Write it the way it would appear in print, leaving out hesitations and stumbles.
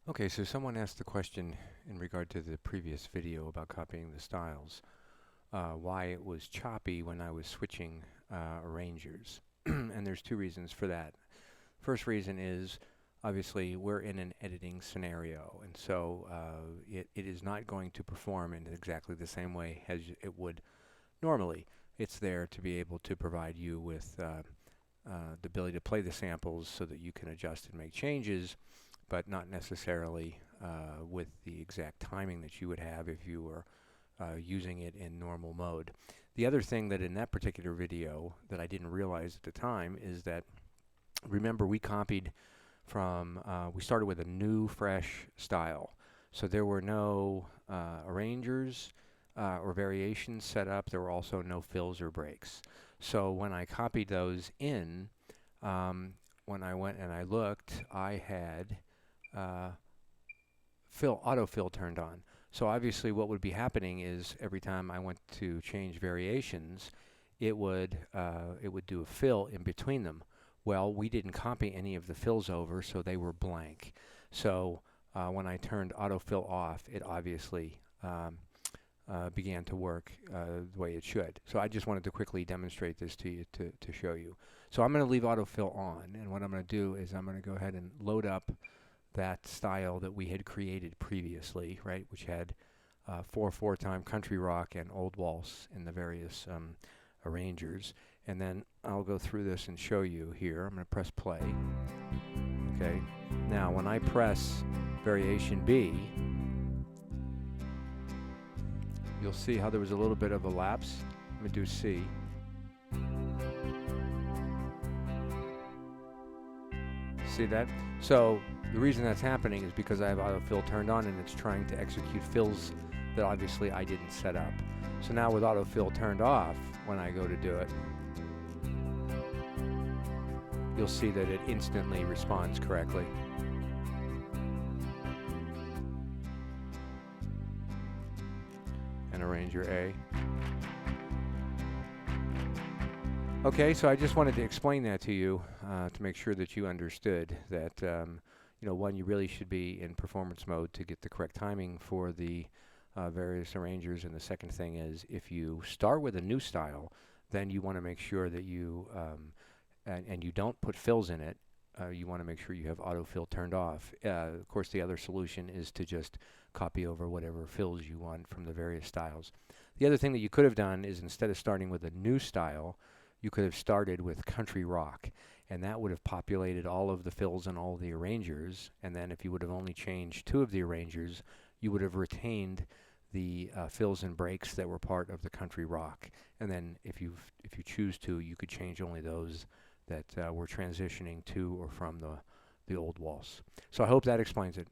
Okay, so someone asked the question in regard to the previous video about copying the styles, why it was choppy when I was switching arrangers. And there's two reasons for that. First reason is obviously we're in an editing scenario, and so it is not going to perform in exactly the same way as it would normally. It's there to be able to provide you with the ability to play the samples so that you can adjust and make changes, but not necessarily with the exact timing that you would have if you were using it in normal mode. The other thing that in that particular video that I didn't realize at the time is that, remember, we copied from, we started with a new fresh style. So there were no arrangers or variations set up. There were also no fills or breaks. So when I copied those in, when I went and I looked, I had AutoFill turned on. So obviously what would be happening is every time I went to change variations, it would do a fill in between them. Well, we didn't copy any of the fills over, so they were blank. So when I turned AutoFill off, it obviously began to work the way it should. So I just wanted to quickly demonstrate this to you to show you. So I'm going to leave AutoFill on, and what I'm going to do is I'm going to go ahead and load up that style that we had created previously, right, which had 4/4 time country rock and old waltz in the various arrangers. And then I'll go through this and show you here. I'm going to press play. Okay. Now when I press variation B, you'll see how there was a little bit of a lapse. I'm going to do C. See that? So the reason that's happening is because I have AutoFill turned on and it's trying to execute fills that obviously I didn't set up. So now with AutoFill turned off, when I go to do it, you'll see that it instantly responds correctly. And arranger A. Okay, so I just wanted to explain that to you to make sure that you understood that, one, you really should be in performance mode to get the correct timing for the various arrangers, and the second thing is if you start with a new style, then you want to make sure that you, and you don't put fills in it, you want to make sure you have autofill turned off. Of course, the other solution is to just copy over whatever fills you want from the various styles. The other thing that you could have done is, instead of starting with a new style, you could have started with country rock, and that would have populated all of the fills and all of the arrangers. And then if you would have only changed two of the arrangers, you would have retained the fills and breaks that were part of the country rock. And then if you choose to, you could change only those that were transitioning to or from the old waltz. So I hope that explains it.